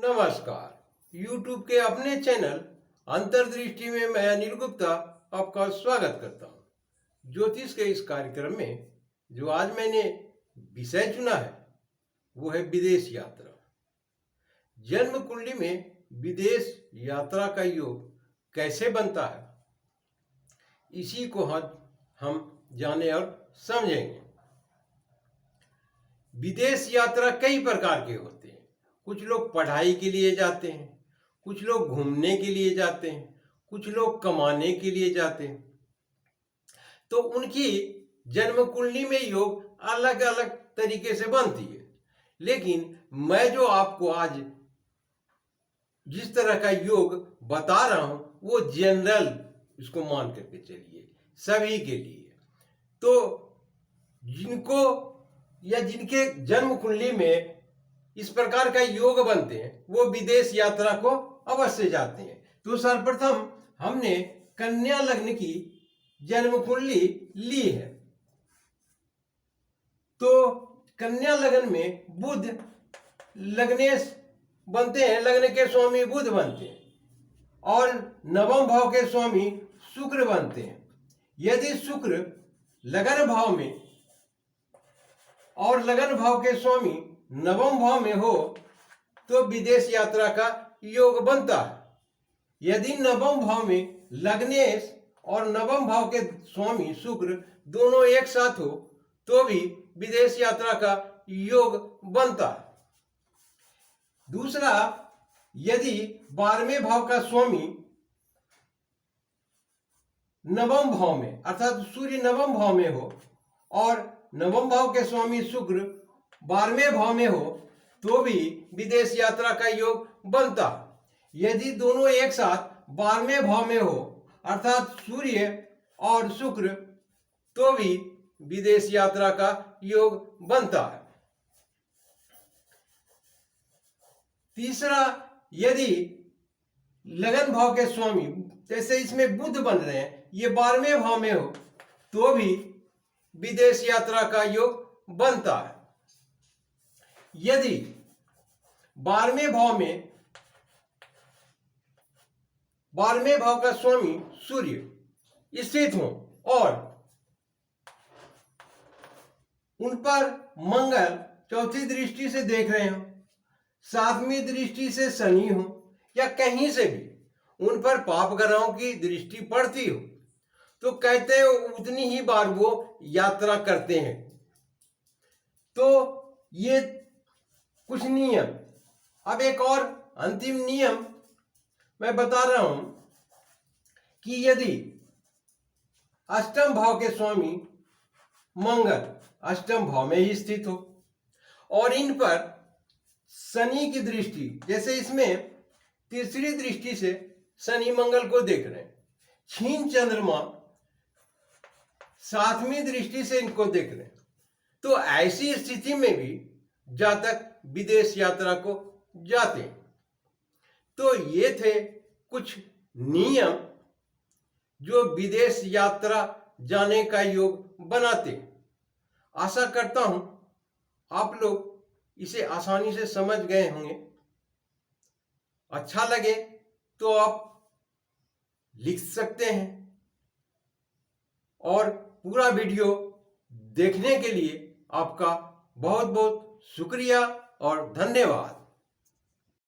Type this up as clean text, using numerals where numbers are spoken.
नमस्कार। YouTube के अपने चैनल अंतर्दृष्टि में मैं अनिल गुप्ता आपका स्वागत करता हूँ। ज्योतिष के इस कार्यक्रम में जो आज मैंने विषय चुना है वो है विदेश यात्रा। जन्म कुंडली में विदेश यात्रा का योग कैसे बनता है, इसी को हम जाने और समझेंगे। विदेश यात्रा कई प्रकार के होते हैं। कुछ लोग पढ़ाई के लिए जाते हैं, कुछ लोग घूमने के लिए जाते हैं, कुछ लोग कमाने के लिए जाते हैं। तो उनकी जन्म कुंडली में योग अलग अलग तरीके से बनती है। लेकिन मैं जो आपको आज जिस तरह का योग बता रहा हूं वो जनरल इसको मान करके चलिए, सभी के लिए। तो जिनको या जिनके जन्म कुंडली में इस प्रकार का योग बनते हैं वो विदेश यात्रा को अवश्य जाते हैं। तो सर्वप्रथम हमने कन्या लग्न की जन्म कुंडली ली है। तो कन्या लग्न में बुध लग्नेश बनते हैं, लग्न के स्वामी बुध बनते हैं और नवम भाव के स्वामी शुक्र बनते हैं। यदि शुक्र लगन भाव में और लगन भाव के स्वामी नवम भाव में हो तो विदेश यात्रा का योग बनता है। यदि नवम भाव में लग्नेश और नवम भाव के स्वामी शुक्र दोनों एक साथ हो तो भी विदेश यात्रा का योग बनता है। दूसरा, यदि 12वें भाव का स्वामी नवम भाव में अर्थात सूर्य नवम भाव में हो और नवम भाव के स्वामी शुक्र 12वें भाव में हो तो भी विदेश यात्रा का योग बनता। यदि दोनों एक साथ 12वें भाव में हो अर्थात सूर्य और शुक्र तो भी विदेश यात्रा का योग बनता है। तीसरा, यदि लगन भाव के स्वामी जैसे इसमें बुध बन रहे हैं ये 12वें भाव में हो तो भी विदेश यात्रा का योग बनता है। यदि 12वें भाव का स्वामी सूर्य स्थित हो और उन पर मंगल चौथी दृष्टि से देख रहे हो, 7वीं दृष्टि से शनि हो या कहीं से भी उन पर पाप ग्रहों की दृष्टि पड़ती हो तो कहते हैं उतनी ही बार वो यात्रा करते हैं। तो ये कुछ नियम। अब एक और अंतिम नियम मैं बता रहा हूं कि यदि अष्टम भाव के स्वामी मंगल अष्टम भाव में ही स्थित हो और इन पर शनि की दृष्टि, जैसे इसमें तीसरी दृष्टि से शनि मंगल को देख रहे हैं, क्षीण चंद्रमा 7वीं दृष्टि से इनको देख रहे हैं, तो ऐसी स्थिति में भी जातक विदेश यात्रा को जाते हैं। तो ये थे कुछ नियम जो विदेश यात्रा जाने का योग बनाते हैं। आशा करता हूं आप लोग इसे आसानी से समझ गए होंगे। अच्छा लगे तो आप लिख सकते हैं और पूरा वीडियो देखने के लिए आपका बहुत बहुत शुक्रिया और धन्यवाद।